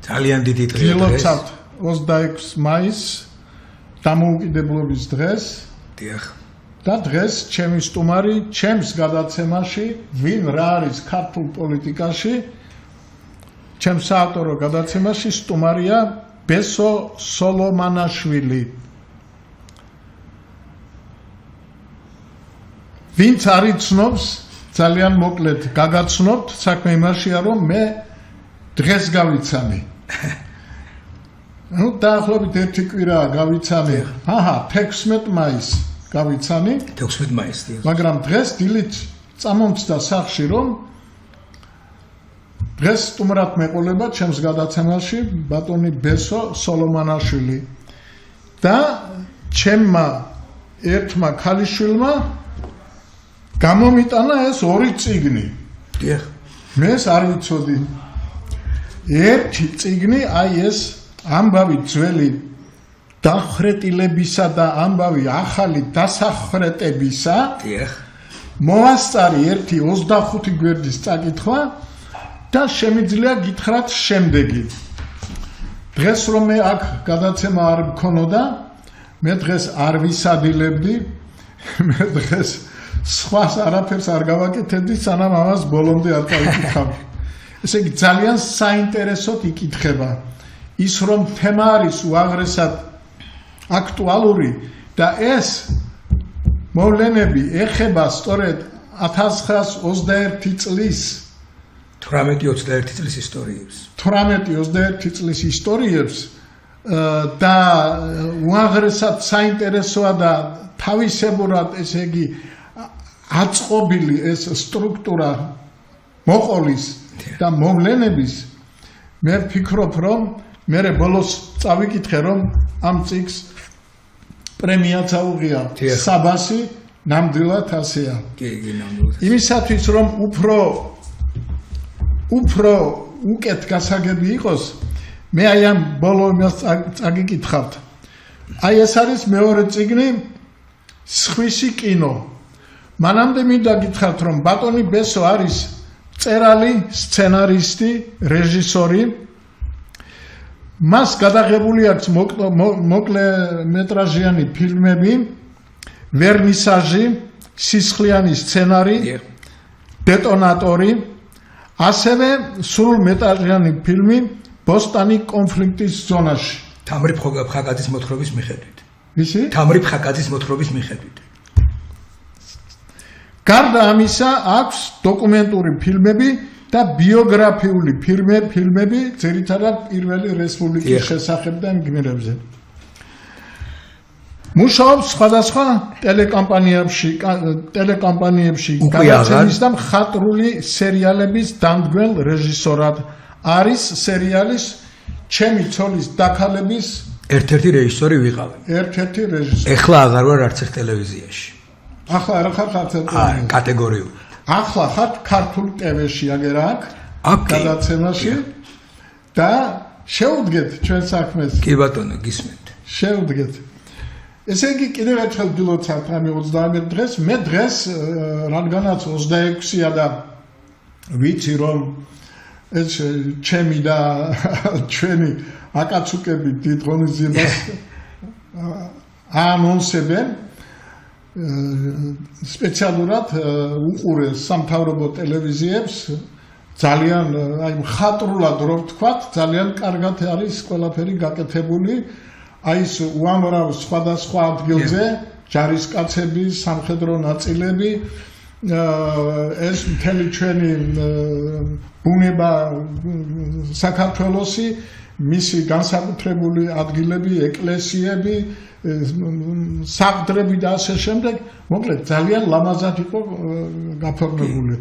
ძალიან დიდი დღეა დღეს. 26 მაისს დამოუკიდებლობის დღეს. დიახ. და დღეს ჩემი სტუმარი ჩემს გადაცემაში ვინ რა არის ქართულ პოლიტიკაში ჩემს საავტორო გადაცემაში სტუმარია ბესო სოლომანაშვილი. ვინც არ იცნობს ძალიან მოკლედ გაგაცნობთ საქმე იმაშია რომ მე დღეს გავიცანი. ნუ დაახლოებით 1 კვირაა გავიცანი. აჰა 16 მაისს გავიცანი 16 მაისს. მაგრამ დღეს დილით წამომწდა სახში რომ დღეს სტუმრად მეყოლება ჩემს გადაცემაში ბატონი ბესო სოლომანაშვილი და ჩემმა ერთმა ქალიშვილმა გამომიტანა ეს 2 წიგნი. დიახ. მე ეს არ ვიცოდი. ერთი წიგნი აი ეს ამბავი ძველი დახრეტილებისა და ამბავი ახალი დასახრეტებისა. დიახ. მოასწარი ერთი 25 გვერდის წაკითხვა და შემიძლია გითხრათ შემდეგი. დღეს რომ მე აქ გადაცემა არ მქონოდა, მე დღეს არ ვისადილებდი, მე დღეს სხვას არაფერს არ გავაკეთებდი, სანამ ამას ბოლომდე არ წავიკითხავდი. ესე იგი ძალიან საინტერესოდ იკითხება. ის რომ თემა არის უაღრესად აქტუალური და ეს მოვლენები ეხება სწორედ 1921 წლის 18-21 წლის ისტორიებს. 18-21 წლის ისტორიებს და უაღრესად საინტერესოა და თავისებურად ესე იგი აწყობილი ეს სტრუქტურა მოყოლის და მოვლენების მე ვფიქრობ რომ მე ბოლოს წავიკითხე რომ ამ წიგნს პრემიაც აუღია საბასი ნამდვილად ასეა. კი, ნამდვილად. იმისათვის რომ უფრო უკეთ გასაგები იყოს მე აი ამ ბოლო იმას წაგიკითხავთ. აი ეს არის მეორე წიგნი სხვისი კინო. მანამდე მინდა გითხრათ რომ ბატონი ბესო არის მწერალი, სცენარისტი, რეჟისორი. მას გადაღებული აქვს მოკლე მეტრაჟიანი ფილმები, ვერნისაჟი, სისხლიანი სცენარი, დეტონატორი, ასევე სრულმეტრაჟიანი ფილმი ბოსტანი კონფლიქტის ზონაში. თამრი ფხაკაძის მოთხრობის მიხედვით. ვისი? თამრი ფხაკაძის მოთხრობის მიხედვით. გარდა ამისა აქვს დოკუმენტური ფილმები და ბიოგრაფიული ფილმები ძირითადად პირველი რესპუბლიკის შესახებ და იმ გმირებზე. მუშაობს სხვადასხვა ტელეკომპანიებში გადაცემის და მხატვრული სერიალების დამდგმელ რეჟისორად. არის სერიალის ჩემი ცოლის დაქალების ერთ-ერთი რეჟისორი ვიყავი. ერთ-ერთი რეჟისორი. ეხლა აღარ ვარ არც ერთ ტელევიზიაში. ახლა არ ხარ ქართულ კატეგორიულად. ახლა ხარ ქართულ ტევეში აგერ აქ გადაცემაში და შეუდგეთ ჩვენ საქმეს. კი ბატონო, გისმენთ. შეუდგეთ. ესე იგი კიდევ ერთხელ დილოცავთ რამე 21 დღეს, მე დღეს რადგანაც 26-ია და ვიცი რომ ეს ჩემი და ჩვენი აკაცუკები დიდ ღონისძიებას ანონსებენ სპეციალურად უყურე სამთავრობო ტელევიზიებს ძალიან აი მხატვრულად რო ვთქვათ ძალიან კარგად არის ყველაფერი გაკეთებული აი ეს უამრავ სხვადასხვა ადგილზე ჯარისკაცები სამხედრო ნაწილები ეს მთელი ჩვენი ბუნება საქართველოსი მისი განსაკუთრებული ადგილები ეკლესიები საგდრები და ასე შემდეგ მოკლედ ძალიან ლამაზად იყო გაფორმებული.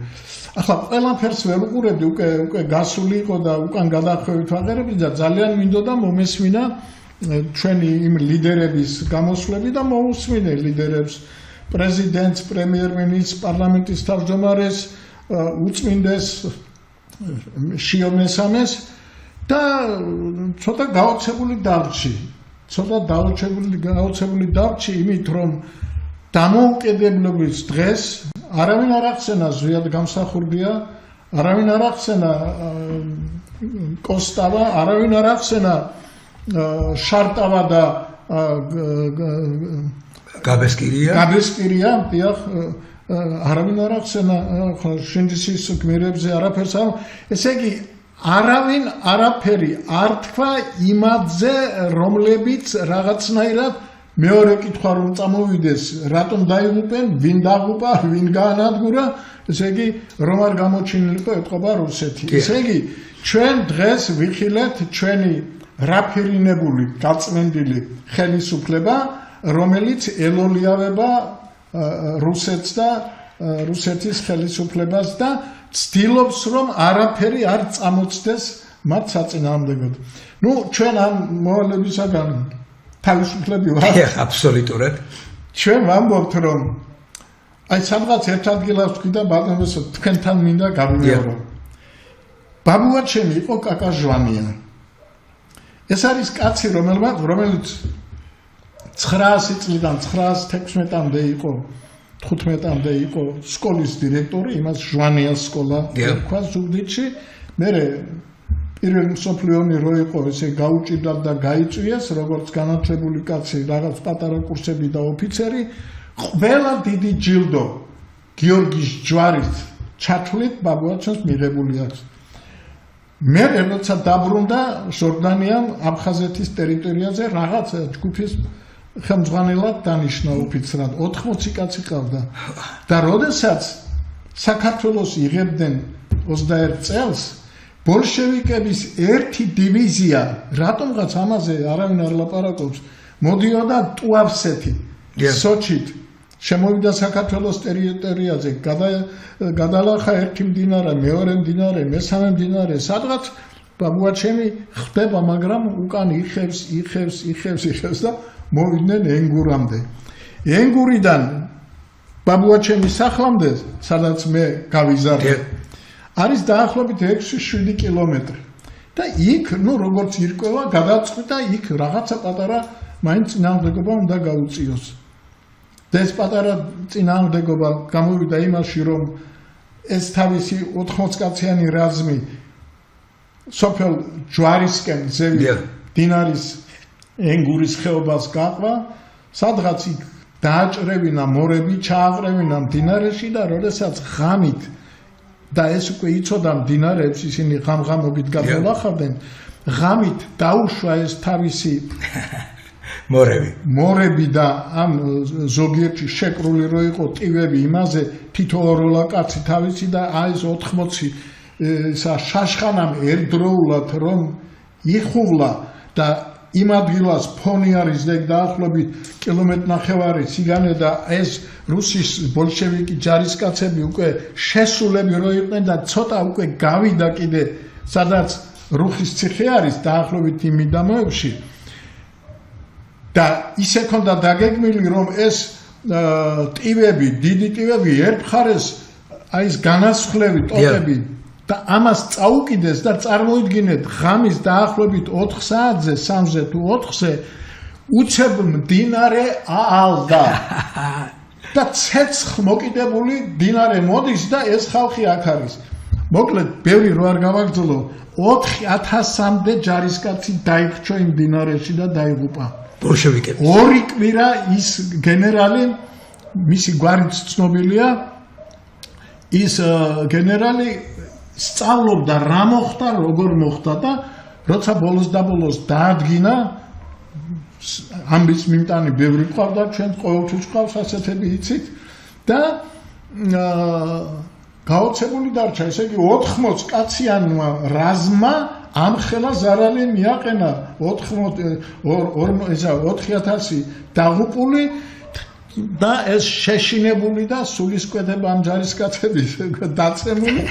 ახლა ყველაფერს ვერ უყურებდი უკვე გასული იყო და უკან გადახვევით ვაღერებდი და ძალიან მინდოდა მომესმინა ჩვენი იმ ლიდერების გამოსვლები და მოусმინე ლიდერებს პრეზიდენტს, პრემიერ-მინისტრს, პარლამენტის თავმჯდომარეს, უწმინდეს შიომესამეს და ცოტა გაოცებული დარჩი. ცოტა გაოცებული დარჩი იმით რომ დამოუკიდებლობის დღეს არავინ არ ახსენა ზვიად გამსახურდია, არავინ არ ახსენა კოსტავა, არავინ არ ახსენა შარტავა და გაბესკირია, დიახ, არავინ არ ახსენა შინდისის გმირებზე არაფერს არ. ესე იგი, არავინ არაფერი არ თქვა იმაზე, რომლებიც რაღაცნაირად მეორე კითხვა რომ წამოვიდეს, რატომ დაიღუპენ, ვინ დაღუპა, ვინ გაანადგურა, ესე იგი, რომ არ გამოჩინილიყო ეთყობა რუსეთი. ესე იგი, ჩვენ დღეს ვიხილეთ ჩვენი რაფერინებული, გაწმენდილი ხელისუფლება, რომელიც ელოლიავება რუსეთს და რუსეთის ხელისუფლებას და ცდილობს რომ არაფერი არ წამოწდეს მათ საწინააღმდეგოდ. ნუ ჩვენ ამ მოვალეებისაგან თავისუფლები ვართ. აბსოლუტურად. ჩვენ ვამბობთ რომ აი სადღაც ერთ ადგილას თქვი და ბატონო თქვენთან მინდა გავიმეორო. ბაბუაჩემი იყო კაკაჟვანია. ეს არის კაცი რომელიც 900 წლიდან 916-მდე იყო 15-მდე იყო სკოლის დირექტორი, იმას ჟვანიას სკოლა ერქვა ზუგდიდში. მერე პირველი მსოფლიო ომი რო იყო, ესე გაუჭირდა და გაიწვიეს, როგორც განათლებული კაცი, რაღაც პატარა კურსები და ოფიცერი, ყველა დიდი ჯილდო გიორგის ჯვარით ჩათვლით ბაბუაჩემს მიღებული აქვს. მე როცა დაბრუნდა ჟორდანიამ აფხაზეთის ტერიტორიაზე რაღაც ჯგუფის ხელმძღვანელად დანიშნა ოფიცრად 80 კაცი ყავდა და როდესაც საქართველოს იღებდნენ 21 წელს ბოლშევიკების ერთი დივიზია რატომღაც ამაზე არავინ არ ლაპარაკობს მოდიოდა ტუავსეთი სოჩით შემოვიდა საქართველოს ტერიტორიაზე გადალახა ერთი მდინარე მეორე მდინარე მესამე მდინარე სადღაც ბაბუაჩემი ხდება მაგრამ უკან იხევს და მოვიდნენ ენგურამდე. ენგურიდან ბაბუაჩემის სახლამდე, სადაც მე გავიზარდე, არის დაახლოებით 6-7 კილომეტრი. და იქ, ნუ როგორც ირკვევა, გადაწყვიტა იქ რაღაცა პატარა მაინც წინააღმდეგობა უნდა გაუწიოს. და ეს პატარა წინააღმდეგობა გამოვიდა იმაში, რომ ეს თავისი 80 კაციანი რაზმი სოფელ ჯვარისკენ ზევით დინარის ენგურის ხეობას გაყვა, სადღაც იქ დააჭრევინა მორები, ჩააყრევინა მდინარეში და როდესაც ღამით და ეს უკვე იცოდა მდინარეებს, ისინი ღამღამობით გადალახავდნენ, ღამით დაუშვა ეს თავისი მორები და ამ ზოგიერთი შეკრული რო იყო ტივები იმაზე, თითო ოროლა კაცი თავისი და აი ეს 80 შაშხანამ ერთდროულად რომ იხუვლა და იმ ადგილას ფონი არის და დაახლოებით კილომეტრ-ნახევარი სიგანე და ეს რუსის ბოლშევიკი ჯარისკაცები უკვე შესულები რო იყვნენ და ცოტა უკვე გავიდა კიდე სადაც რუხის ციხე არის დაახლოებით იმ მიდამოებში და ისე ქონდა დაგეგმილი რომ ეს ტივები, დიდი ტივები ერთხარეს აი ეს განასხლევი ტოტები და ამას წაუკიდეს და წარმოიდგინეთ ღამის დაახლოებით 4 საათზე, 3-ზე თუ 4-ზე უცებ მდინარე აალდა და ცეცხლ მოკიდებული მდინარე მოდის და ეს ხალხი აქ არის. მოკლედ, ბევრი რო არ გავაგრძელო, 4000-მდე ჯარისკაცი დაიქჩა იმ მდინარეში და დაიღუპა. ბოლშევიკები. 2 კვირა ის გენერალი, მისი გვარიც ცნობილია, ის გენერალი სწავლობდა რა მოხდა, როგორ მოხდა და როცა ბოლოს დაადგინა ამბის მიმტანი ბევრი ყავდა, ჩვენ ყოველთვის ყავს ასეთები იცით და გაოცებული დარჩა, ესე იგი 80 კაციანმა რაზმმა ამხელა ზარალი მიაყენა 4000 დაღუპული და ეს შეშინებული და სულისკვეთება ამ ჯარისკაცების დაწემული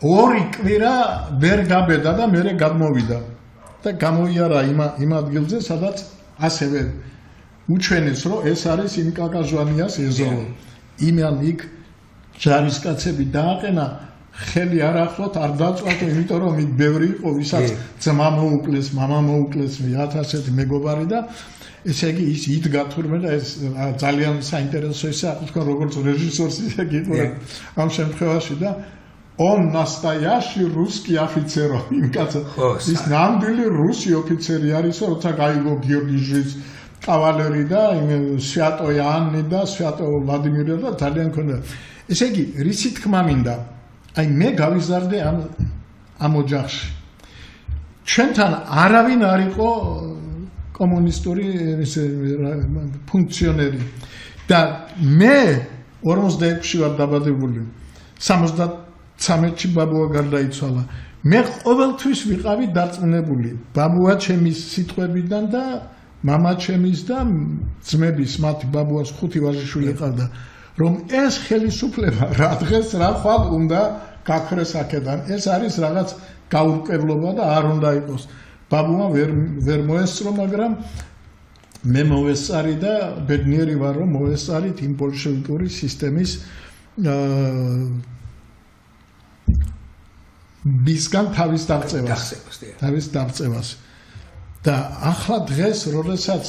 2 კვირა ვერ გაბედა და მერე გადმოვიდა და გამოიარა იმ ადგილზე, სადაც ასევე უჩვენეს, რომ ეს არის იმ კაკაჟვანიას ეზო. იმან იქ ჯარისკაცები დააყენა, ხელი არ ახლოთ, არ დაწვათ, იმიტომ რომ იქ ბევრი იყო, ვისაც ძმა მოუკლეს, მამა მოუკლეს, 1000 მეგობარი და ესე იგი ის იდგა თურმე და ეს ძალიან საინტერესო ისე თქვა როგორც რეჟისორს ისე გიყურებ ამ შემთხვევაში და он настоящий русский офицер. ის ნამდვილი რუსი ოფიცერი არის, როცა გაიგო გიორგიჟის კავალერი და იმ სვიატო იანი და სვიატო ვლადიმირი და ძალიან ქონდა. ესე იგი, რისი თქმა მინდა? აი მე გავიზარდე ამ ოჯახში. ჩვენთან არავინ არ იყო კომუნისტური ფუნქციონერი და მე 46-ში ვარ დაბადებული. 73-ში ბაბუა გარდაიცვალა. მე ყოველთვის ვიყავი დარწმუნებული ბაბუა ჩემის სიტყვებიდან და მამა ჩემის და ძმების მათი ბაბუას 5 ვაჟიშვილი ყავდა, რომ ეს ხელისუფლება რა დღეს რა ხვალ უნდა გაქრეს აქედან. ეს არის რაღაც გაურკვევლობა და არ უნდა იყოს. ბაბუა ვერ მოესწრო, მაგრამ მე მოვესწარი და ბედნიერი ვარ, რომ მოვესწარით იმ ბოლშევიკური სისტემის ბისგან თავის დამწევას. და ახლა დღეს, როდესაც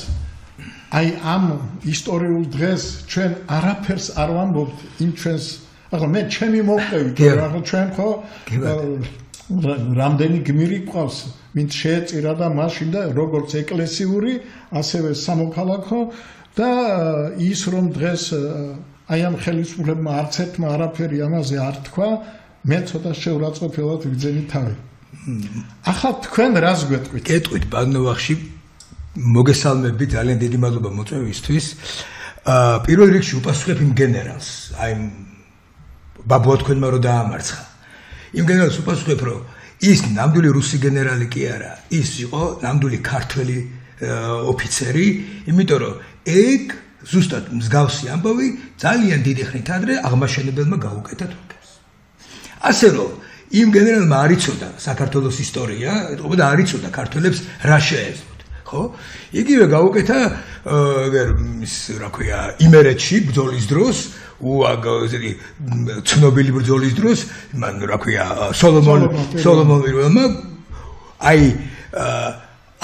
აი ამ ისტორიულ დღეს ჩვენ არაფერს არ ვამბობთ იმ ჩვენს, ახლა მე ჩემი მოვყევით, ახლა ჩვენ ხო რამდენი გმირი გვყავს, ვინც შეეწირა და მაშინ და როგორც ეკლესიური, ასევე სამოქალაქო და ის რომ დღეს აი ამ ხელისუფლებმა არც ერთმა არაფერი ამაზე არ თქვა, მე ცოტა შეურაცხყოფილად ვიძენით თავი. ახლა თქვენ რას გვეტყვით? გეტყვით ბანოვახში მოგესალმები, ძალიან დიდი მადლობა მოწვევისთვის. პირველ რიგში უპასუხებ იმ გენერალს, აი ბაბუა თქვენმა რო დაამარცხა. იმ გენერალს უპასუხებ, რომ ის ნამდვილი რუსი გენერალი კი არა, ის იყო ნამდვილი ქართველი ოფიცერი, იმიტომ რომ ეგ ზუსტად მსგავსი ამბავი ძალიან დიდი ხნით ადრე აღმაშენებელმა გაუკეთა თურქებს. ასე რომ იმ გენერალმა არ იცოდა საქართველოს ისტორია, და არ იცოდა ქართველებს რა შეეძლოთ, ხო? იგივე გაუკეთა რა ქვია, იმერეთში ბრძოლის დროს, ცნობილი ბრძოლის დროს, მან რა ქვია, სოლომონ პირველმა აი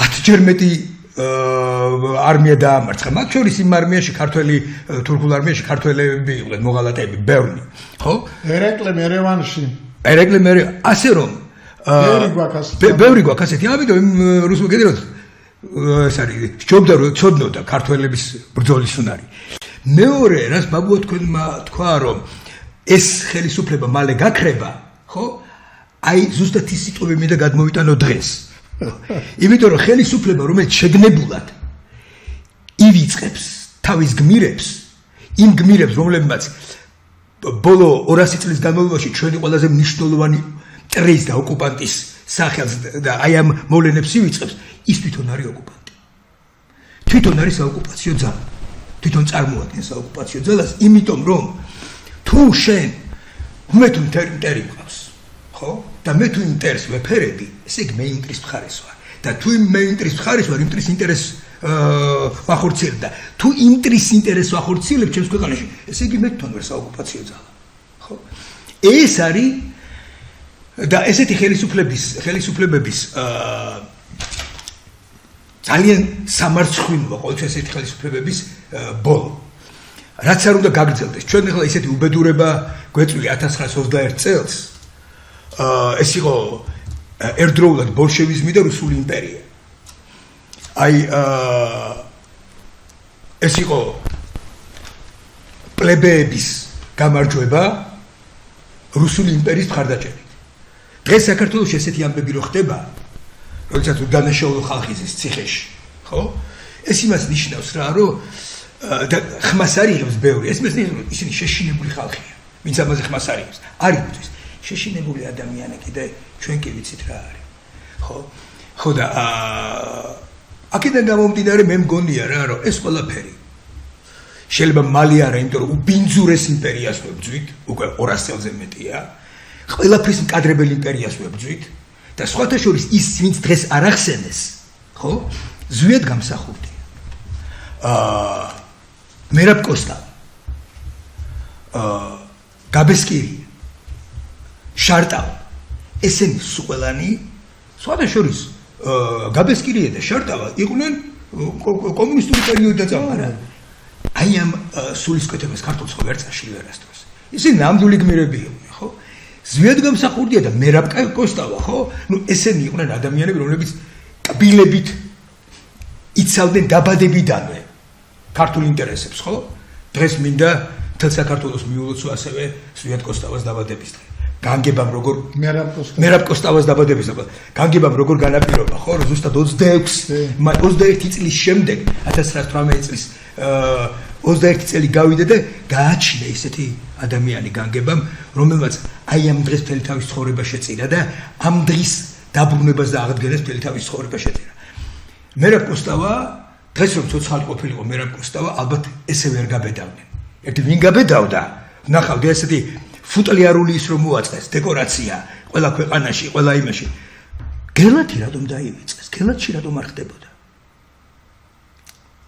10-ჯერ მეტი არმია დაამარცხა. მათ შორის იმ არმიაში ქართველი თურქულ არმიაში ქართველები იყვნენ, მოღალატეები, ბევრი, ხო? ერეკლე ერევანში. ასე რომ ბევრი გვაქვს ასეთი, ამიტომ იმ რუსულ გენერალს ეს არის ჯობდა რომ ცოდნოდა ქართველების ბრძოლის უნარი. მეორე რას ბაბუა თქვენმა თქვა, რომ ეს ხელისუფლება მალე გაქრება, ხო? აი ზუსტად ის სიტყვები მინდა გადმოვიტანო დღეს. იმიტომ რომ ხელისუფლება რომელიც შეგნებულად ივიწყებს თავის გმირებს, იმ გმირებს რომლებმაც ბოლო 200 წლის განმავლობაში ჩვენი ყველაზე მნიშვნელოვანი მტრის და ოკუპანტის სახელს და აი ამ მოვლენებს ივიწყებს, ის თვითონ არის ოკუპანტი. თვითონ არის საოკუპაციო ძალა. თვითონ წარმოადგენს საოკუპაციო ძალას, იმიტომ რომ თუ შენ მე თუ მტერი მყავს, ხო? და მე თუ იმ მტერს ვეფერები, ესე იგი მე იმ მტრის მხარეს ვარ. და თუ მე იმ მტრის მხარეს ვარ, იმ მტრის ინტერესს ვახორციელებ და თუ იმ მტრის ინტერესს ვახორციელებ ჩემს ქვეყანაში, ესე იგი მე თვითონ ვარ საოკუპაციო ძალა. ხო? ეს არის და ესეთი ხელისუფლებების ძალიან სამარცხვინოა ყოველთვის ესეთი ხელისუფლებების ბოლო. რაც არ უნდა გაგრძელდეს. ჩვენ ახლა ესეთი უბედურება გვეწვია 1921 წელს. ეს იყო ერთდროულად ბოლშევიზმი და რუსული იმპერია. აი ეს იყო პლებეების გამარჯვება რუსული იმპერიის მხარდაჭერით. დღეს საქართველოში ესეთი ამბები რო ხდება, როდესაც უდანაშაულო ხალხი ზის ციხეში, ხო? ეს იმას ნიშნავს რა, რომ და ხმას არიღებს ბევრი. ეს იმას ნიშნავს, ისინი შეშინებული ხალხია. ვინც ამაზე ხმას არიღებს. არიღებს. შეშინებული ადამიანები და ჩვენ კი ვიცით რა არის. ხო და აქედან გამომდინარე მე მგონია რა, რომ ეს ყველაფერი შეიძლება მალე არა, იმიტომ რომ უბინძურეს იმპერიას ვებძვით, უკვე 200 წელზე მეტია. ყველაფრის მკადრებელ იმპერიას ვებძვით და სხვათა შორის ის ვინც დღეს არ ახსენეს, ხო? ზვიად გამსახურდია. მერაბ კოსტა, გაბესკირი, შარტავ, ესენი სულანი, სხვათა შორის გაბესკირია და შარტავა იყვნენ კომუნისტური პერიოდიდან წამარა. აი ამ სულისკვეთებას ქართულს ხო ვერ წაშლი ვერასდროს. ისინი ნამდვილი გმირები იყვნენ, ხო? ზვიადგამსახურდია და მერაბ კოსტავა, ხო? ნუ ესენი იყვნენ ადამიანები, რომლებიც კბილებით იცავდნენ დაბადებიდანვე ქართულ ინტერესებს, ხო? დღეს მინდა მთელ საქართველოს მიულოცო ასევე ზვიად კოსტავას დაბადების დღე. განგებამ როგორ მერაბ კოსტავას დაბადების დღე. განგებამ როგორ განაპირობა, ხო? ზუსტად 21 წლის შემდეგ 1918 წლის 21 წელი გავიდა და გააჩინა ისეთი ადამიანი განგებამ, რომელმაც აი ამ დღეს მთელი თავის ცხოვრება შეწირა და ამ დღის დაბრუნებას და აღდგენას მთელი თავის ცხოვრება შეწირა. მერაბ კოსტავა დღეს რომ ცოცხალი ყოფილიყო მერაბ კოსტავა ალბათ ესე ვერ გაბედავდნენ. ერთი ვინ გაბედავდა? ნახავდი ესეთი ფუტლიარული ის რომ მოაწყეს დეკორაცია ყველა ქვეყანაში, ყველა იმაში. გელათი რატომ დაივიწყეს? გელათში რატომ არ ხდებოდა?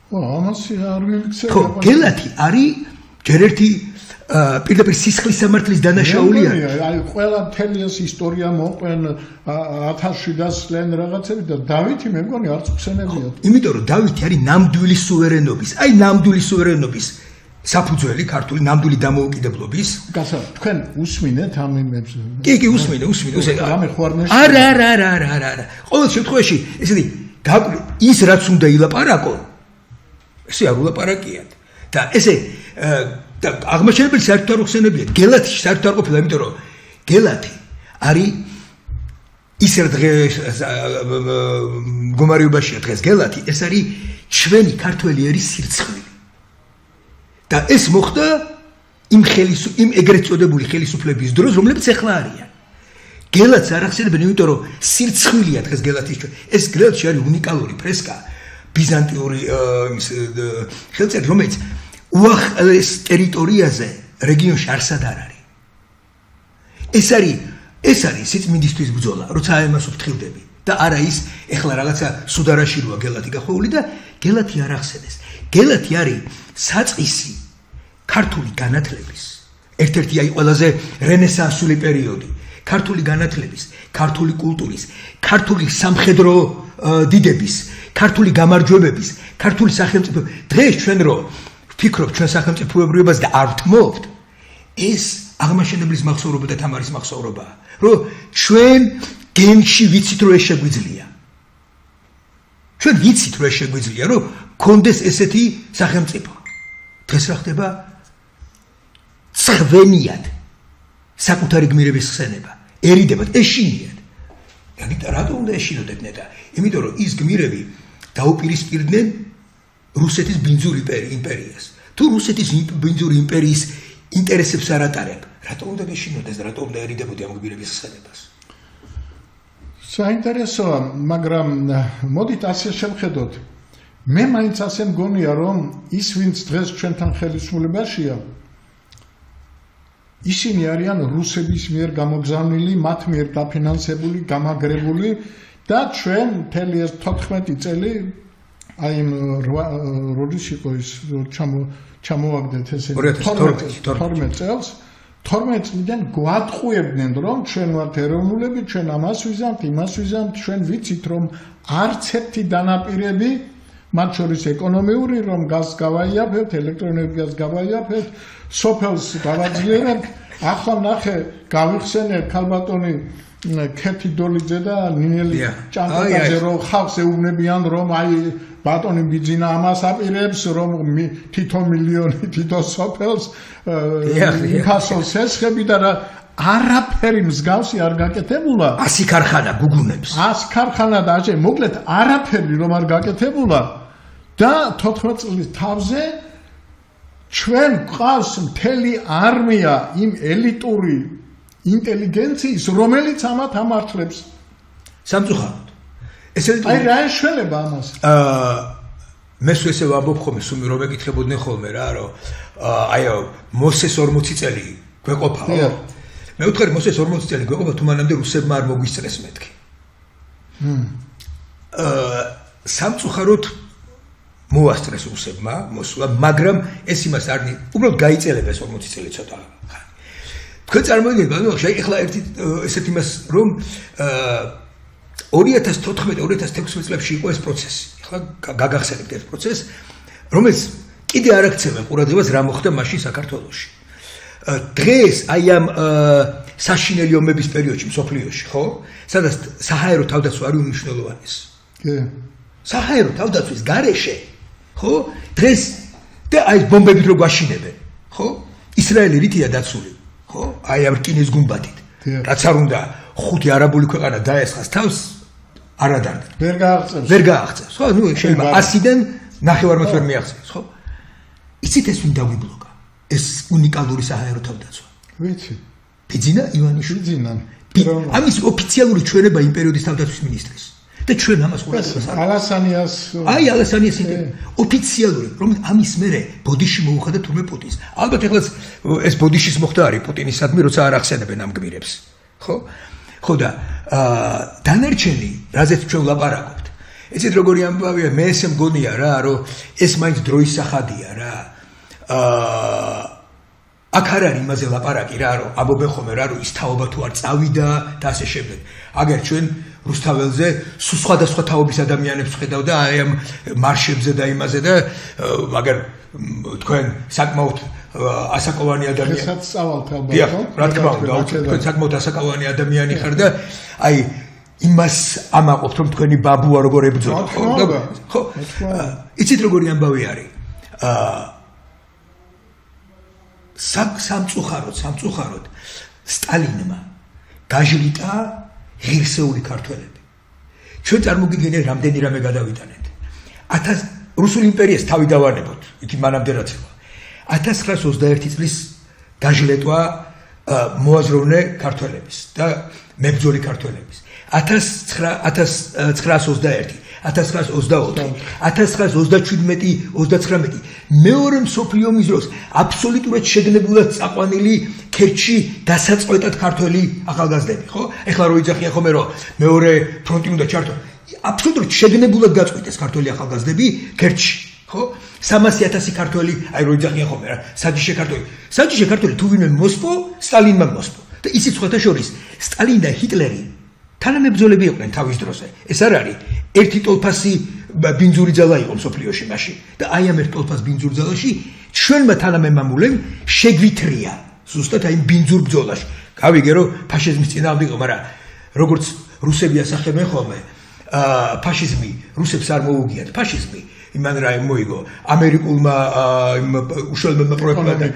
ამას არ მივიქცევი. ხო, გელათი არის ჯერ ერთი პირდაპირ სისხლის სამართლის დანაშაულია. აი ყველა მთელი ეს ისტორია მოყვენ 1700 წლიან რაღაცები და დავითი მე მგონი არც ხსენებიათ. იმიტომ რომ დავითი არის ნამდვილი სუვერენობის, აი ნამდვილი სუვერენობის საფუძველი ქართული ნამდვილი დამოუკიდებლობის. გასა თქვენ usმინეთ ამ იმებს? კი, usმინე. რამე ხوارნეში? არა. ყოველ შემთხვევაში ესეთი ის რაც უნდა ილაპარაკო, ესე არ ულაპარაკიათ. და ესე და აღმაშენებელი საერთოდ არ ხსენებიათ. გელათში საერთოდ არ ყოფილა, იმიტომ რომ გელათი არის ისე დღეს მდგომარეობაშია დღეს გელათი, ეს არის ჩვენი ქართველი ერის სირცხლი. და ეს მოხდა იმ ეგრეთ წოდებული ხელისუფლების დროს, რომლებიც ახლა არიან. გელათს არ ახსენებენ, იმიტომ რომ სირცხვილია დღეს გელათის ჩვენ. ეს გელათში არის უნიკალური ფრესკა, ბიზანტიური ხელწერი, რომელიც უახლეს ტერიტორიაზე რეგიონში არსად არ არის. ეს არის სიწმინდისთვის ბრძოლა, როცა ამას ვფრთხილდები და არა ის ეხლა რაღაცა სუდარაში როა გელათი გახვეული და გელათი არ ახსენეს. გელათი არის საწყისი ქართული განათლების, ერთ-ერთი აი ყველაზე რენესანსული პერიოდი, ქართული განათლების, ქართული კულტურის, ქართული სამხედრო დიდების, ქართული გამარჯვებების, ქართული სახელმწიფო. დღეს ჩვენ რო ვფიქრობთ ჩვენ სახელმწიფოებრიობას და არ ვთმობთ, ეს აღმაშენებლის მახსოვრობა და თამარის მახსოვრობაა, რომ ჩვენ გენში ვიცით რომ ეს შეგვიძლია. ჩვენ ვიცით რომ ეს შეგვიძლია, რომ კონდეს ესეთი სახელმწიფო. დღეს რა ხდება? ცხვენიად საკუთარი გმირების ხსენება, ერიდებათ, ეშინიათ. რატომ უნდა ეშინოდნენ და? იმიტომ რომ ის გმირები დაუპირისპირდნენ რუსეთის ბინძური იმპერიას. თუ რუსეთის ბინძური იმპერიის ინტერესებს არ ატარებ, რატომ უნდა ეშინოდეს და რატომ უნდა ერიდებოდი ამ გმირების ხსენებას? საინტერესოა, მაგრამ მოდით ასე შევხედოთ. მე მაინც ასე მგონია, რომ ის ვინც დღეს ჩვენთან ხელისუფლებაშია, ისინი არიან რუსების მიერ გამოგზავნილი, მათ მიერ დაფინანსებული, გამაგრებული და ჩვენ მთელი ეს 14 წელი აი როდის იყო ის ჩამოვაგდეთ ესე 12 წელს 12 წლიდან გვატყუებდნენ რომ ჩვენ ვართ ეროვნულები, ჩვენ ამას ვიზამთ, იმას ვიზამთ, ჩვენ ვიცით რომ არც ერთი დანაპირები მათ შორის ეკონომიური რომ გაზს გავაიაფებთ, ელექტროენერგიას გავაიაფებთ, სოფელს გავაძლიერებთ. ახლა ნახე, გავიხსენეთ ქალბატონი ქეთი დოლიძე და ნინელი ჭანტაკაძე რომ ხალხს ეუბნებიან რომ აი ბატონი ბიძინა ამას აპირებს რომ თითო მილიონი თითო სოფელს იქასოს ესხები და არაფერი მსგავსი არ გაკეთებულა. 100 ქარხანა გუგუნებს. 100 ქარხანა და ასე მოკლედ არაფერი რომ არ გაკეთებულა და 14 წლის თავზე ჩვენ ყავს მთელი არმია იმ ელიტური ინტელიგენციის, რომელიც ამათ ამართლებს. სამწუხაროდ. აი რა ეშველება ამას? მე ესე ვამბობ ხოლმე, სულ რომ ეკითხებოდნენ ხოლმე რა, რომ აი მოსეს 40 წელი გვეყოფაო. მე ვთქვი მოსეს 40 წელი გვეყოფა, თუ მანამდე რუსებმა არ მოგვისწრეს მეთქი. სამწუხაროდ მოასწრეს რუსებმა, მოსულა, მაგრამ ეს იმას არ უბრალოდ გაიწელება ეს 40 წელი ცოტა. თქვენ წარმოიდგინეთ, ეხლა ერთი ესეთ იმას რომ 2014-2016 წლებში იყო ეს პროცესი. ეხლა გაგახსენებთ ეს პროცესი, რომელიც კიდე არ აქცევენ ყურადღებას რა მოხდა მაშინ საქართველოში. დღეს აი ამ საშინელი ომების პერიოდში მსოფლიოში, ხო? სადაც საჰაერო თავდაცვა არის უმნიშვნელოვანესი. საჰაერო თავდაცვის გარეშე, ხო? დღეს და აი ბომბებით რო გვაშინებენ, ხო? ისრაელი რითია დაცული, ხო? აი ამ რკინის გუმბათით. რაც არ უნდა ხუთი არაბული ქვეყანა დაესხას თავს არ ადარდა. ვერ გააღწევს. ხო, ნუ შეიძლება 100-დან 9-ს ვერ მიაღწევს, ხო? იცით ეს ვინ დაგვიბლოკა? ეს უნიკალური საჰაერო თავდაცვა. ვიცი. ბიძინა ივანიშვილი. ბიძინა. ამის ოფიციალური ჩვენება იმ პერიოდის თავდაცვის მინისტრის. და ჩვენ ამას ყურადღებას არ ალასანიას ალასანიას ოფიციალური რომ ამის მერე ბოდიში მოუხადა თურმე პუტინს. ალბათ ეხლა ეს ბოდიშის მოხდა არის პუტინისადმი, როცა არ ახსენებენ ამ გმირებს. ხო? ხო და დანარჩენი, რაზეც ჩვენ ვლაპარაკობთ. ეცეთ როგორი ამბავია, მე ესე მგონია რა, რომ ეს მაინც დროის სახადია რა. აქ არ არის იმაზე ლაპარაკი რა, რომ ამბობენ ხოლმე რა, რომ ის თაობა თუ არ წავიდა და ასე შემდეგ. აგერ ჩვენ რუსთაველზე სულ სხვადასხვა თაობის ადამიანებს ხედავ და აი ამ მარშებზე და იმაზე და მაგარ თქვენ საკმაოდ ასაკოვანი ადამიანი. ესაც წავალთ ალბათ, ხო? რა თქმა უნდა, თქვენ საკმაოდ ასაკოვანი ადამიანი ხარ და აი იმას ამაყობთ რომ თქვენი ბაბუა როგორ ებრძოდა, ხო? ხო? იცით როგორი ამბავი არის? სამწუხაროდ სტალინმა გაჟლიტა ღირსეული ქართველები. ჩვენ წარმოგიდგენთ რამდენი რამე გადავიტანეთ. 1000 რუსული იმპერიას თავი დავანებოთ, იქ მანამდე რაც იყო. 1921 წლის გაჟლეტვა მოაზროვნე ქართველების და მებრძოლი ქართველების. 1921 1922, 1927-29 მეორე მსოფლიო ომის დროს აბსოლუტურად შეგნებულად წაყვანილი ქერჩში დასაწყვეტად ქართველი ახალგაზრდები, ხო? ეხლა რო იძახიან ხოლმე რომ მეორე ფრონტი უნდა ჩართო, აბსოლუტურად შეგნებულად გაწყვიტეს ქართველი ახალგაზრდები ქერჩში, ხო? 300,000 ქართველი, აი რო იძახიან ხოლმე რა, საჯიში ქართველი თუ ვინმე მოსპო, სტალინმა მოსპო. და ისიც სხვათა შორის სტალინი და ჰიტლერი თანამებრძოლები იყვნენ თავის დროზე. ეს არ არის ერთი ტოლფასი ბინძური ძალა იყო მსოფლიოში მაშინ და აი ამ ერთ ტოლფას ბინძურ ძალაში ჩვენმა თანამემამულემ შეგვითრია ზუსტად აი ბინძურ ბრძოლაში. გავიგე რომ ფაშიზმის წინააღმდეგ იყო, მაგრამ როგორც რუსები ასახებენ ხოლმე, ფაშიზმი რუსებს არ მოუგიათ. ფაშიზმი იმან რა მოიგო ამერიკულმა უშუალოებმა პროექტმა და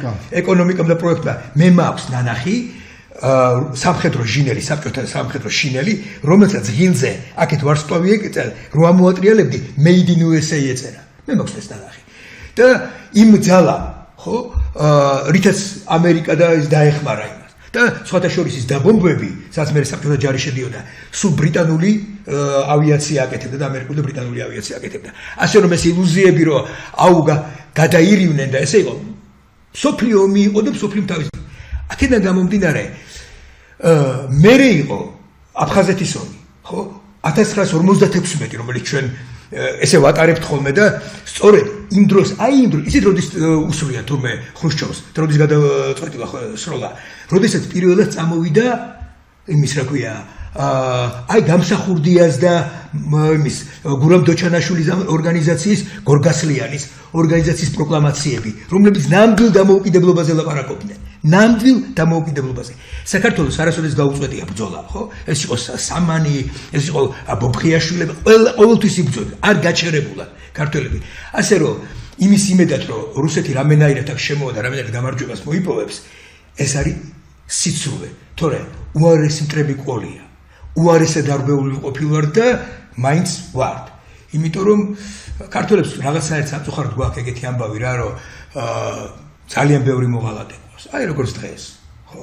ეკონომიკამ და პროექტმა მე მაქვს ნანახი სამხედრო ჟინელი, საბჭოთა სამხედრო შინელი, რომელსაც ღილზე აქეთ ვარსკვლავი ეკეწა, რო ამოატრიალებდი Made in USA ეწერა. მე მაქვს ეს ნანახი. და იმ ძალა, ხო, რითაც ამერიკა და ის დაეხმარა იმას. და სხვათა შორის ის დაბომბვები, სადაც მე საბჭოთა ჯარი შედიოდა, სულ ბრიტანული ავიაცია აკეთებდა და ამერიკული და ბრიტანული ავიაცია აკეთებდა. ასე რომ ეს ილუზიები რომ აუგა გადაირივნენ და ესე იყო. სოფლიო ომი იყო და სოფლიო თავის აქედან გამომდინარე მერე იყო აფხაზეთის ომი, ხო? 1956, რომელიც ჩვენ ესე ვატარებთ ხოლმე და სწორედ იმ დროს, ისეთ როდის უსვრია თურმე ხრუშჩოვს, როდის გადაწყვეტილა სროლა, როდესაც პირველად წამოვიდა იმის რა ქვია, აი გამსახურდიას და იმის გურამ დოჩანაშვილის ორგანიზაციის გორგასლიანის ორგანიზაციის პროკლამაციები, რომლებიც ნამდვილ დამოუკიდებლობაზე ლაპარაკობდნენ. ნამდვილ დამოუკიდებლობაზე. საქართველოს არასოდეს გაუწყვეტია ბრძოლა, ხო? ეს იყო სამანი, ეს იყო ბობხიაშვილები, ყოველთვის იბრძოდნენ, არ გაჩერებულა ქართველები. ასე რომ იმის იმედად რომ რუსეთი რამენაირად აქ შემოვა და რამენაირად გამარჯვებას მოიპოვებს, ეს არის სიცრუე, თორე უარესი მტრები ყოლია. უარესად არბეული ყოფილვარ და მაინც ვართ. იმიტომ რომ ქართველებს რაღაცნაირად სამწუხაროდ გვაქვს ეგეთი ამბავი რა, რომ ძალიან ბევრი მოღალატე ყავს. აი როგორც დღეს, ხო?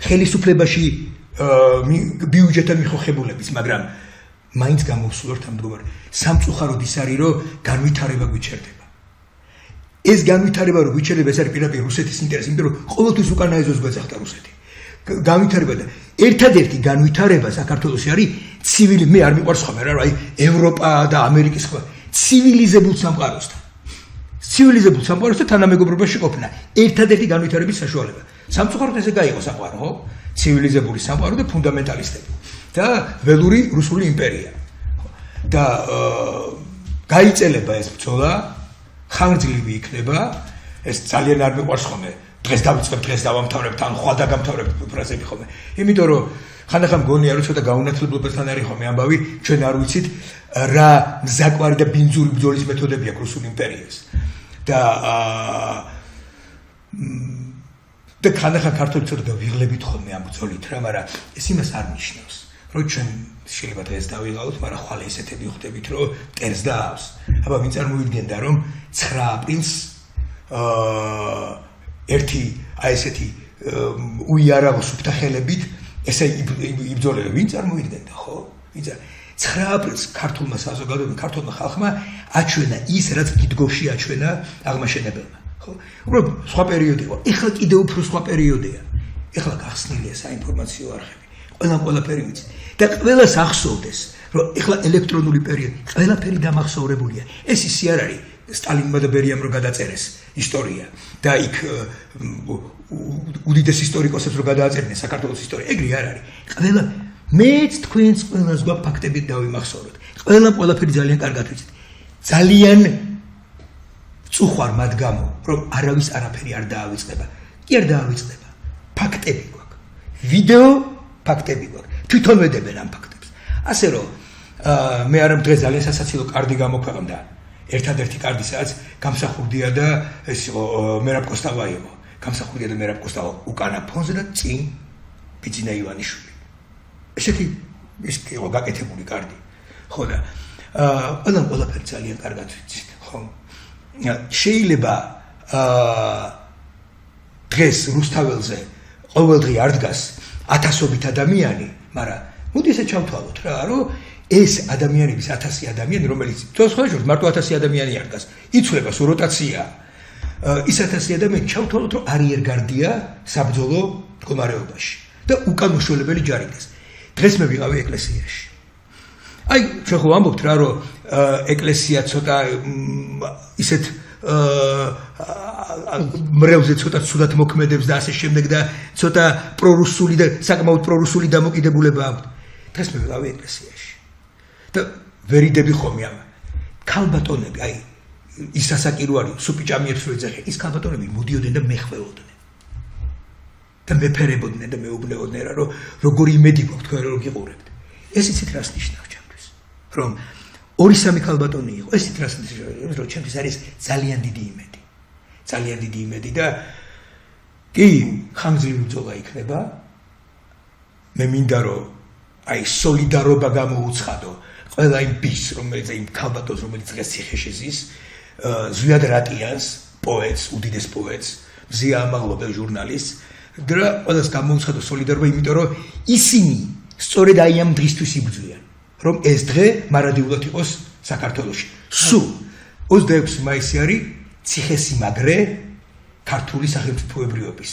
ხელისუფლებაში ბიუჯეტთან მიხოხებულების, მაგრამ მაინც გამოვსულოთ ამ მდგომარე. სამწუხაროდ ის არის, რომ განვითარება გვიჩერდება. ეს განვითარება რომ გვიჩერდება, ეს არის პირდაპირ რუსეთის ინტერესი, იმიტომ რომ ყოველთვის უკანა ეზოს გვეძახდა რუსეთი. განვითარება და ერთადერთი განვითარება საქართველოში არის ცივილი, მე არ მიყვარს ხოლმე რა, აი ევროპა და ამერიკის სხვა ცივილიზებულ სამყაროსთან. ცივილიზებულ სამყაროსთან თანამეგობრობაში ყოფნა ერთადერთი განვითარების საშუალება. სამწუხაროდ ესე გაიყო საყვარო, ხო? ცივილიზებული სამყარო და ფუნდამენტალისტები და ველური რუსული იმპერია. და გაიწელება ეს ბრძოლა, ხანგრძლივი იქნება, ეს ძალიან არ მიყვარს ხოლმე დღეს დავიწყებ, დღეს დავამთავრებ, თან ხვალ დაგამთავრებ ფრაზები ხოლმე. იმიტომ რომ ხანდახან მგონია რომ ცოტა გაუნათლებლებასთან არის ხოლმე ამბავი, ჩვენ არ ვიცით რა მზაკვარი და ბინძური ბრძოლის მეთოდები აქვს რუსულ იმპერიას. და ხანდახან ქართველი ცოტა გავიღლებით ხოლმე ამ ბრძოლით რა, მაგრამ ეს იმას არ ნიშნავს, რომ ჩვენ შეიძლება დღეს დავიღალოთ, მაგრამ ხვალ ესეთები ვხვდებით, რომ ტერს დაავს. აბა ვინ წარმოიდგენდა რომ 9 აპრილს ერთი აი ესეთი უიარავო სუფთა ხელებით ესე იბრძოლებდა, ვინ წარმოიდგენდა, ხო? 9 აპრილს ქართულმა საზოგადოებამ, ქართულმა ხალხმა აჩვენა ის, რაც გიდგოში აჩვენა აღმაშენებელმა, ხო? უბრალოდ სხვა პერიოდი იყო. ეხლა კიდევ უფრო სხვა პერიოდია. ეხლა გახსნილია საინფორმაციო არხები. ყველაფერი ვიცით. და ყველას ახსოვდეს, რომ ეხლა ელექტრონული პერიოდი, ყველაფერი დამახსოვრებულია. ეს ისე არ არის სტალინმა და ბერიამ რო გადაწერეს ისტორია და იქ უდიდეს ისტორიკოსებს რო გადააწერდნენ საქართველოს ისტორია, ეგრე არ არის. ყველა მეც თქვენს ყველას გვაქვს ფაქტებით დავიმახსოვროთ. ყველაფერი ძალიან კარგად ვიცით. ძალიან წუხვარ მათ გამო, რომ არავის არაფერი არ დაავიწყება. კი არ დაავიწყება. ფაქტები გვაქვს. ვიდეო ფაქტები გვაქვს. თვითონ ვედებენ ამ ფაქტებს. ასე რომ მე არ ამ დღეს ძალიან სასაცილო კარტი გამოქვეყნდა. ერთადერთი კარტი, სადაც გამსახურდია და ეს იყო მერაბ კოსტავა იყო. გამსახურდია და მერაბ კოსტავა უკანა ფონზე და წინ ბიძინა ივანიშვილი. ესეთი ის იყო გაკეთებული კარტი. ხო და ყველაფერი ძალიან კარგად ვიცით, ხო? შეიძლება დღეს რუსთაველზე ყოველდღე არ დგას 1000-ობით ადამიანი, მაგრამ მოდი ესე ჩავთვალოთ რა, რომ ეს ადამიანების 1000 ადამიანი, რომელიც თორსხოშორ მარტო 1000 ადამიანი არ დგას, იცვლება სულ როტაცია. ის 1000 ადამიანი ჩავთვალოთ, რომ არიერგარდია საბრძოლო მდგომარეობაში და უკან უშველებელი ჯარიდეს. დღეს მე ვიყავი ეკლესიაში. აი, ჩვენ ხო ვამბობთ რა, რომ ეკლესია ცოტა ისეთ მრევლზე ცოტა ცუდად მოქმედებს და ასე შემდეგ და ცოტა პრორუსული და საკმაოდ პრორუსული დამოკიდებულება აქვს. დღეს მე ვიყავი ეკლესიაში. და ვერიდები ხომი ამ ქალბატონები, აი ის სასაკირო არის, სუპიჭამიებს რო ეძახიან, ის ქალბატონები მოდიოდნენ და მეხვეოდნენ. და მეფერებოდნენ და მეუბნეოდნენ რა, რომ როგორი იმედი გვაქვს თქვენ რომ გიყურებთ. ეს იცით რას ნიშნავს ჩემთვის? რომ 2-3 ქალბატონი იყო, ეს იცით რას ნიშნავს, რომ ჩემთვის არის ძალიან დიდი იმედი. ძალიან დიდი იმედი და კი, ხანგრძლივი ბრძოლა იქნება. მე მინდა რომ აი სოლიდარობა გამოუცხადო ყველა იმ ბის, რომელიც იმ ქალბატონს, რომელიც დღეს ციხეში ზის, ზვიად რატიანს, პოეტს, უდიდეს პოეტს, მზია ამაღლობელ ჟურნალისტს და ყველას გამოუცხადო სოლიდარობა, იმიტომ რომ ისინი სწორედ აი ამ დღისთვის იბრძვიან, რომ ეს დღე მარადიულად იყოს საქართველოში. სულ 26 მაისი არის ციხესიმაგრე ქართული სახელმწიფოებრიობის.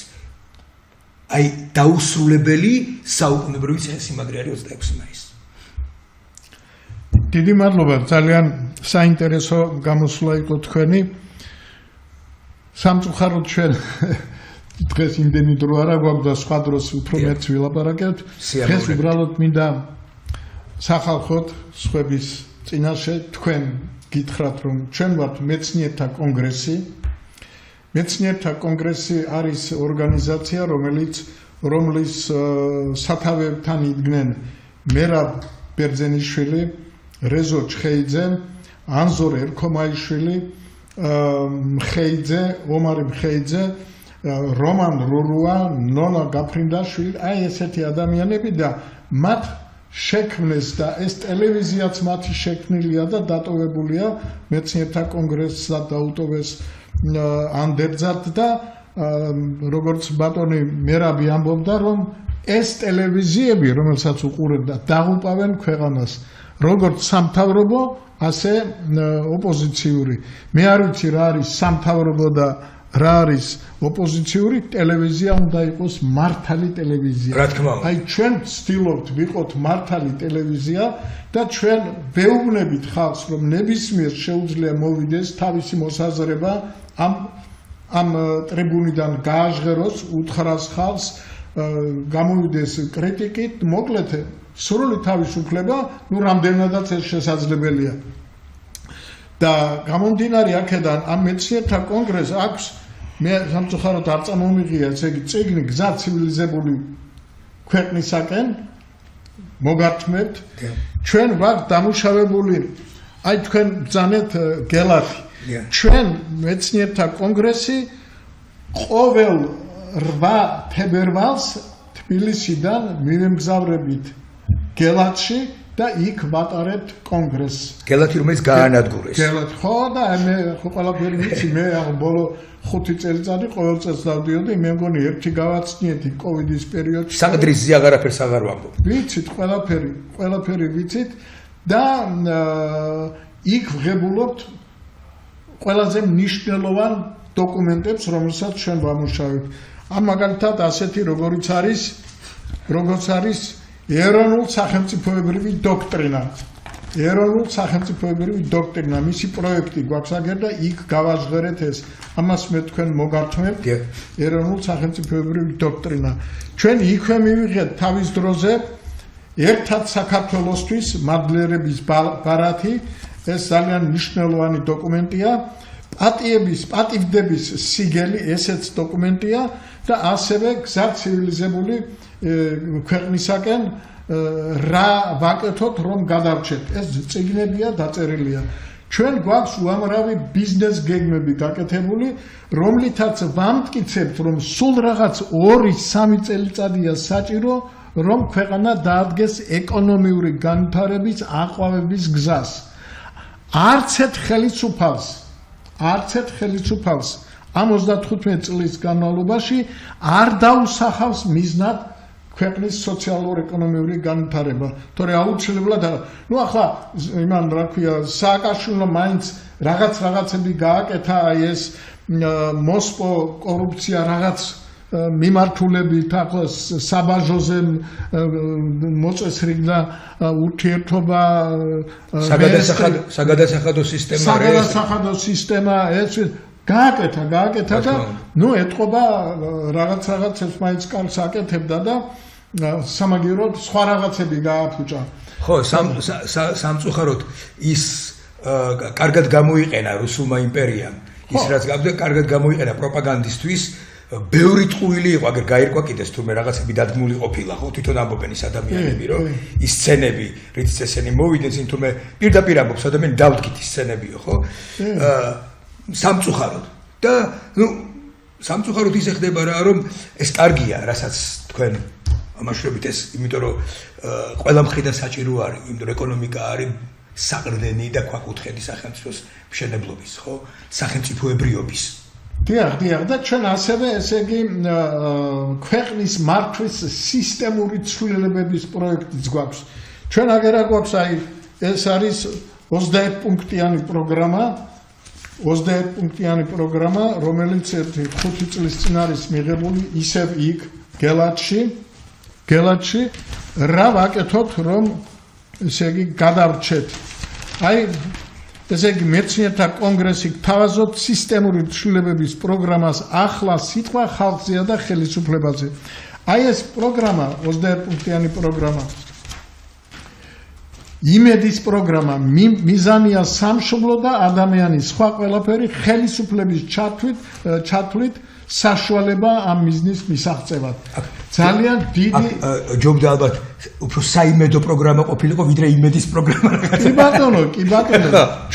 აი დაუსრულებელი საუკუნეებრივი ციხესიმაგრე არის 26 მაისი. დიდი მადლობა, ძალიან საინტერესო გამოსვლა იყო თქვენი. სამწუხაროდ ჩვენ დღეს იმდენი დრო არ აგვაქვს და სხვა დროს უფრო მეც ვილაპარაკებთ. დღეს უბრალოდ მინდა სახალხოდ სხვების წინაშე თქვენ გითხრათ, რომ ჩვენ ვართ მეცნიერთა კონგრესი. მეცნიერთა კონგრესი არის ორგანიზაცია, რომლის სათავეებთან იდგნენ მერაბ ბერძენიშვილი, რეზო ჩხეიძე, ანზორ ერქომაიშვილი, მხეიძე, ომარი მხეიძე, რომან რურუა, ნონა გაფრინდაშვილი, აი ესეთი ადამიანები და მათ შექმნეს და ეს ტელევიზიაც მათი შექმნილია და დატოვებულია მეცნიერთა კონგრესსა დაუტოვეს ანდერძად და როგორც ბატონი მერაბი ამბობდა, რომ ეს ტელევიზიები, რომელსაც უყურებდა, დაღუპავენ ქვეყანას, როგორც სამთავრობო, ასე ოპოზიციური. მე არ ვიცი რა არის სამთავრობო და რა არის ოპოზიციური, ტელევიზია უნდა იყოს მართალი ტელევიზია. რა თქმა უნდა. აი ჩვენ ვცდილობთ ვიყოთ მართალი ტელევიზია და ჩვენ ვეუბნებით ხალხს, რომ ნებისმიერ შეუძლია მოვიდეს თავისი მოსაზრება ამ ტრიბუნიდან გააჟღეროს, უთხრას ხალხს, გამოვიდეს კრიტიკით, მოკლედ სრული თავისუფლება, ნუ რამდენადაც ეს შესაძლებელია. და გამომდინარე აქედან ამ მეცნიერთა კონგრესს აქვს მე სამწუხაროდ არ წამომიღია ესე იგი წიგნი გზა ცივილიზებული ქვეყნისაკენ მოგართმევთ ჩვენ ვართ დამუშავებული აი თქვენ ბრძანეთ გელათი ჩვენ მეცნიერთა კონგრესი ყოველ 8 თებერვალს თბილისიდან მივემგზავრებით გელათში და იქ ვატარებთ კონგრესს. გელათი რომელიც გაანადგურეს. გელათი ხო და მე ხო ყველაფერი ვიცი მე ბოლო 5 წელიწადი ყოველ წელს დავდიოდი მე მგონი ერთი გავაცნიეთი კოვიდის პერიოდში. საყდრისზე აღარაფერს აღარ ვამბობ. ვიცით ყველაფერი ვიცით და იქ ვღებულობთ ყველაზე მნიშვნელოვან დოკუმენტებს რომელსაც ჩვენ ვამუშავებთ. ამ მაგალითად ასეთი როგორც არის ეროვნულ სახელმწიფოებრივი დოქტრინა. ეროვნულ სახელმწიფოებრივი დოქტრინა, მისი პროექტი გვაქვს აგერ და იქ გავაჟღერეთ ეს. ამას მე თქვენ მოგართმევთ. ეროვნულ სახელმწიფოებრივი დოქტრინა. ჩვენ იქვე მივიღეთ თავის დროზე ერთად საქართველოსთვის მადლიერების ბარათი. ეს ძალიან მნიშვნელოვანი დოკუმენტია. პატივდების სიგელი ესეც დოკუმენტია და ასევე გზა ცივილიზებული ქვეყნისაკენ რა ვაკეთოთ რომ გადარჩეთ ეს წიგნებია დაწერილია ჩვენ გვაქვს უამრავი ბიზნეს გეგმები გაკეთებული რომლითაც ვამტკიცებთ რომ სულ რაღაც 2-3 წელიწადია საჭირო რომ ქვეყანა დაადგეს ეკონომიური განვითარების აყვავების გზას არც ერთ ხელისუფალს ამ 35 წლის განმავლობაში არ დაუსახავს მიზნად ქვეყნის სოციალურ-ეკონომიური განვითარება. თორე აუცილებლად ახლა იმან რა ქვია სააკაშვილო მაინც რაღაცები გააკეთა აი ეს მოსპო კორუფცია რაღაც მიმართულებით ახლა საბაჟოზე მოწესრიგდა ურთიერთობა საგადასახადო სისტემა ეს გააკეთა და ნუ ეთყობა რაღაცებს მაინც კარგს აკეთებდა და სამაგიეროდ სხვა რაღაცები გააფუჭა. ხო, სამწუხაროდ ის კარგად გამოიყენა რუსულმა იმპერიამ. ის რაც კარგად გამოიყენა პროპაგანდისთვის, ბევრი ტყუილი იყო, აგერ გაირკვა კიდეს თურმე რაღაცები დადგმული ყოფილა, ხო, თვითონ ამბობენ ის ადამიანები, რომ ის სცენები, რითიც ესენი მოვიდნენ, წინ თურმე პირდაპირ ამბობს ადამიანი დავდგით ის სცენებიო, ხო? სამწუხაროდ და ნუ სამწუხაროდ ისე ხდება რა რომ ეს კარგია რასაც თქვენ ამაშრებით ეს იმიტომ რომ ყველა მხრიდან საჭირო არის იმიტომ რომ ეკონომიკა არის საყრდენი და ქვაკუთხედი სახელმწიფოს მშენებლობის ხო სახელმწიფოებრიობის დიახ და ჩვენ ასევე ესე იგი ქვეყნის მართვის სისტემური ცვლილებების პროექტიც გვაქვს ჩვენ აგერა გვაქვს აი ეს არის 21 პუნქტიანი პროგრამა 21 პუნქტიანი პროგრამა, რომელიც 5 წლის წინ არის მიღებული ისევ იქ გელათში რა ვაკეთოთ რომ ესე იგი გადარჩეთ. აი ესე იგი მეცნიერთა კონგრესი თავაზობთ სისტემური ცვლილებების პროგრამას ახლა სიტყვა ხალხზეა და ხელისუფლებაზე. აი ეს პროგრამა 21 პუნქტიანი პროგრამა იმედის პროგრამა მიზანია სამშობლო და ადამიანის სხვა ყველაფერი ხელისუფლების ჩათვლით საშუალება ამ მიზნის მისაღწევად. ძალიან დიდი ჯობდა ალბათ უფრო საიმედო პროგრამა ყოფილიყო ვიდრე იმედის პროგრამა. კი ბატონო.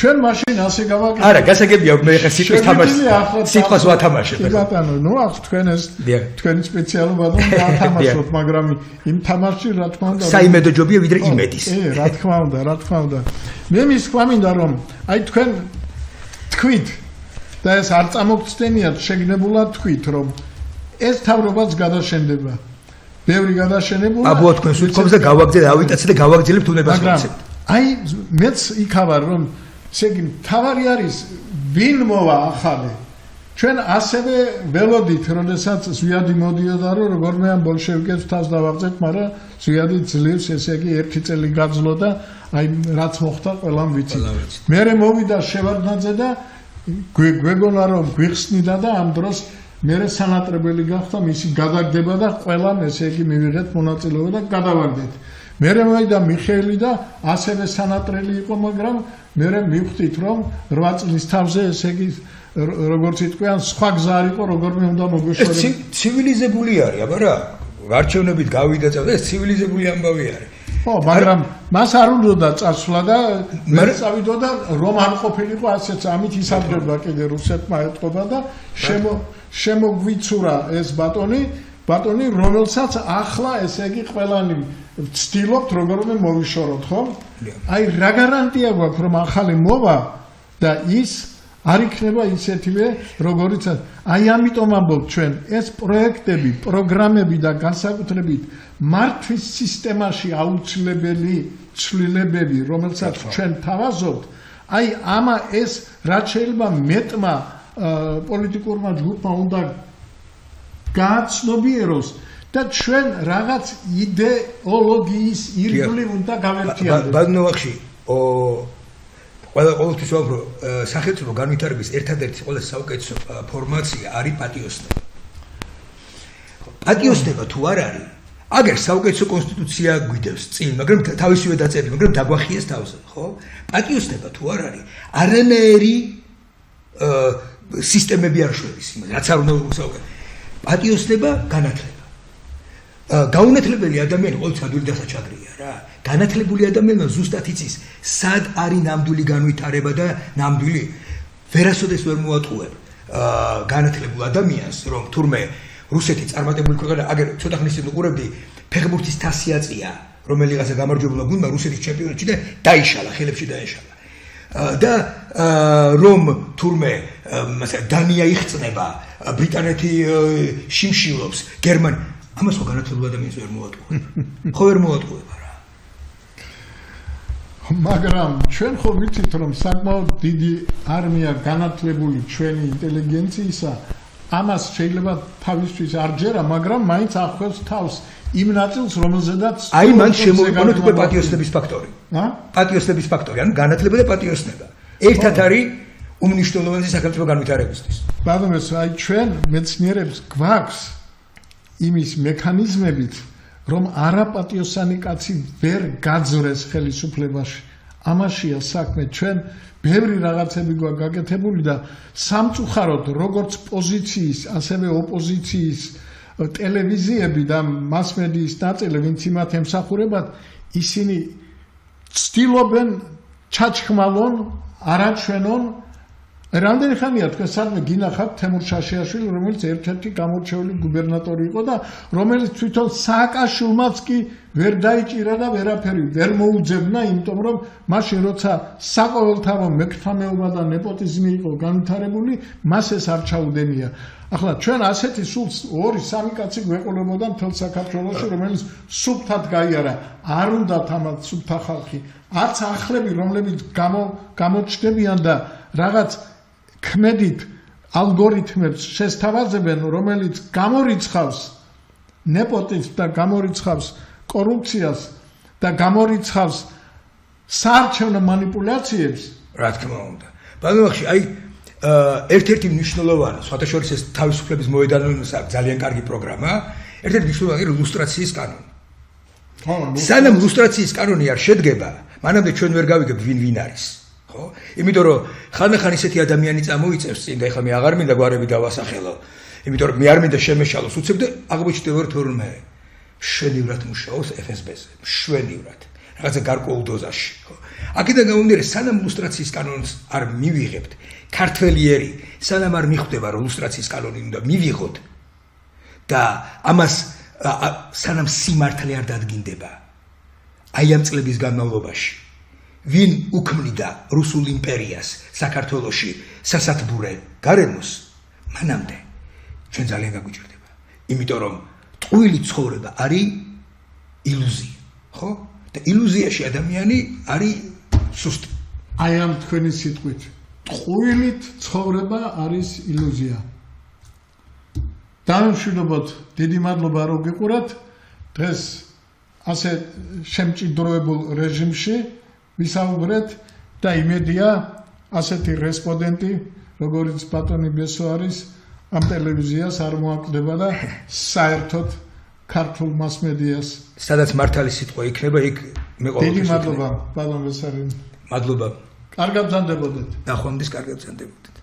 ჩვენ მაშინ ასე გავაკეთეთ. არა, გასაგებია მე ხა სიტყვას ვათამაშებ. კი ბატონო, ნუ ახ თქვენ ეს თქვენი სპეციალობა და გაათამაშოთ, მაგრამ იმ თამაში რა თქმა უნდა საიმედო ჯობია ვიდრე იმედის. რა თქმა უნდა. მე მის თქვა მინდა რომ აი თქვენ თქვით და ეს არ წამოგცდენიათ შეგნებულად თქვით რომ ეს თავრობაც გადაშენდება. ბევრი გადაშენებული. აბუა თქვენ სულთქობს და გავაგზავნეთ, ავიტაცეთ და გავაგზავნებთ უნებას ვაცეთ. აი მეც იქავარ რომ შეგი თავარი არის ვინ მოვა ახალი. ჩვენ ასევე ველოდით, როდესაც ზვიადი მოდიოდა რომ როგორმე ამ ბოლშევიკებს თავს დავაგზავნეთ, მაგრამ ზვიადი ძლივს ესე იგი 1 წელი გაძლო და აი რაც მოხდა ყველამ ვიცით. მერე მოვიდა შევარდნაძე და გვეგონა რომ გვიხსნიდა და ამ დროს მერე სანატრებელი გახდა მისი გადაგდება და ყველამ ესე იგი მივიღეთ მონაწილეობა და გადავარდეთ. მერე მოიდა მიხეილი და ასევე სანატრელი იყო, მაგრამ მერე მივხვდით რომ 8 წლის თავზე ესე იგი როგორც იტყვიან სხვა გზა არ იყო როგორმე უნდა მოგეშორებინა. ცივილიზებული არის, აბა რა არჩევნებით გავიდა წავდა ეს ცივილიზებული ამბავი არის. ხო, მაგრამ მას არ უნდა წასვლა და მე წავიდოდა რომ არ ყოფილიყო ასეც ამით ისარგებლა კიდე რუსეთმა ეთყობა და შემოგვიცურა ეს ბატონი რომელსაც ახლა ესე იგი ყველანი ვცდილობთ როგორმე მოვიშოროთ, ხო? აი რა გარანტია გვაქვს რომ ახალი მოვა და ის არ იქნება ისეთივე როგორიც აი ამიტომ ამბობთ ჩვენ ეს პროექტები, პროგრამები და განსაკუთრებით მართვის სისტემაში აუცილებელი ცვლილებები, რომელსაც ჩვენ თავაზობთ, აი ამა ეს რაც შეიძლება მეტმა პოლიტიკურმა ჯგუფმა უნდა გააცნობიეროს და ჩვენ რაღაც იდეოლოგიის ირგვლივ უნდა გავერთიანდეთ. ბადნოვახში ყოველთვის ვამბობ, სახელმწიფო განვითარების ერთადერთი ყველაზე საუკეთესო ფორმაცია არის პატიოსნება. პატიოსნება თუ არ არის, აგერ საუკეთესო კონსტიტუცია გვიდევს წინ, მაგრამ თავისივე დაწერილი, მაგრამ დაგვახიეს თავზე, ხო? პატიოსნება თუ არ არის, არანაირი სისტემები არ შვების, რაც არ უნდა უსაუბროთ. პატიოსნება განათლება. გაუნათლებელი ადამიანი ყოველთვის ადვილი დასაჩაგრია რა. განათლებული ადამიანმა ზუსტად იცის, სად არის ნამდვილი განვითარება და ნამდვილი ვერასოდეს ვერ მოატყუებ განათლებულ ადამიანს, რომ თურმე რუსეთი წარმატებული ქვეყანა, აგერ ცოტა ხნის წინ უყურებდი ფეხბურთის თასიაწია, რომელიღაცა გამარჯვებულა გუნდმა რუსეთის ჩემპიონატში და დაიშალა, ხელებში დაეშალა. და რომ თურმე დანია იხწნება, ბრიტანეთი შიმშილობს, გერმანია ამას ხო განათლებულ ადამიანს ვერ მოატყუებ. ხო ვერ მოატყუებ რა. მაგრამ ჩვენ ხო ვიცით რომ საკმაოდ დიდი არმია განათლებული ჩვენი ინტელიგენციისა ამას შეიძლება თავისთვის არ ჯერა, მაგრამ მაინც ახავს თავს იმ ნაწილს რომელზედაც აი მან შემოვიყვანოთ უკვე პატიოსნების ფაქტორი. პატიოსნების ფაქტორი, ანუ განათლება და პატიოსნება. ერთად არის უმნიშვნელოვანესი სახელმწიფო განვითარებისთვის. ბატონო, აი ჩვენ მეცნიერებს გვაქვს იმის მექანიზმებით, რომ არაპატიოსანი კაცი ვერ გაძრეს ხელისუფლებაში. ამაშია საქმე, ჩვენ ბევრი რაღაცები გვაქვს გაკეთებული და სამწუხაროდ როგორც პოზიციის, ასევე ოპოზიციის ტელევიზიები და მასმედიის ნაწილი, ვინც იმათ ემსახურებათ, ისინი ცდილობენ ჩაჩხმალონ, არაჩვენონ. რამდენი ხანია თქვენ სადმე გინახავთ თემურ შაშიაშვილი, რომელიც ერთ-ერთი გამორჩეული გუბერნატორი იყო და რომელიც თვითონ სააკაშვილმაც კი ვერ დაიჭირა და ვერაფერი ვერ მოუძებნა, იმიტომ რომ მაშინ როცა საყოველთაო მექრთამეობა და ნეპოტიზმი იყო განვითარებული, მას ეს არ ჩაუდენია. ახლა ჩვენ ასეთი სულ 2-3 კაცი გვეყოლებოდა მთელ საქართველოში, რომელიც სუფთად გაიარა, არ უნდათ ამათ სუფთა ხალხი, არც ახლები, რომლებიც გამოჩნდებიან და რაღაც ქმედით ალგორითმებს შესთავაზებენ, რომელიც გამორიცხავს ნეპოტიზმს და გამორიცხავს კორუფციას და გამორიცხავს საარჩევნო მანიპულაციებს. რა თქმა უნდა. ბანოახში აი ერთ-ერთი მნიშვნელოვანი, სხვათა შორის ეს თავისუფლების მოედანონის ძალიან კარგი პროგრამა, ერთ-ერთი მნიშვნელოვანი ლუსტრაციის კანონი. სანამ ლუსტრაციის კანონი არ შედგება, მანამდე ჩვენ ვერ გავიგებ ვინ არის. ხო? იმიტომ რომ ხანდახან ისეთი ადამიანი წამოიწევს წინ და ეხლა მე აღარ მინდა გვარები დავასახელო. იმიტომ რომ მე არ მინდა შემეშალოს უცებ და აღმოჩნდება რომ მე შვენივრად მუშაობს FSB-ზე. შვენივრად. რაღაცა გარკვეულ დოზაში, ხო? აქედან გამომდინარე, სანამ ლუსტრაციის კანონს არ მივიღებთ, ქართველიერი, სანამ არ მიხვდება რომ ლუსტრაციის კანონი უნდა მივიღოთ და ამას სანამ სიმართლე არ დადგინდება. აი ამ წლების განმავლობაში ვინ უქმნიდა რუსულ იმპერიას საქართველოში სასათბურე გარემოს, მანამდე ჩვენ ძალიან გაგვიჭირდება. იმიტომ რომ ტყუილი ცხოვრება არის ილუზია, ხო? და ილუზიაში ადამიანი არის სუსტი. აი ამ თქვენი სიტყვით, ტყუილით ცხოვრება არის ილუზია. დამშვიდობოთ, დიდი მადლობა რომ გიყურათ. დღეს ასე შემჭიდროებულ რეჟიმში ვისაუბრეთ და იმედია ასეთი რესპონდენტი, როგორც ბატონი ბესო არის, ამ ტელევიზიას არ მოაკლდება და საერთოდ ქართულ მასმედიას. სადაც მართალი სიტყვა იქნება, იქ მე ყოველთვის დიდი მადლობა, ბატონ ბესარიონ. მადლობა. კარგად ბრძანდებოდეთ. ნახვამდის კარგად ბრძანდებოდეთ.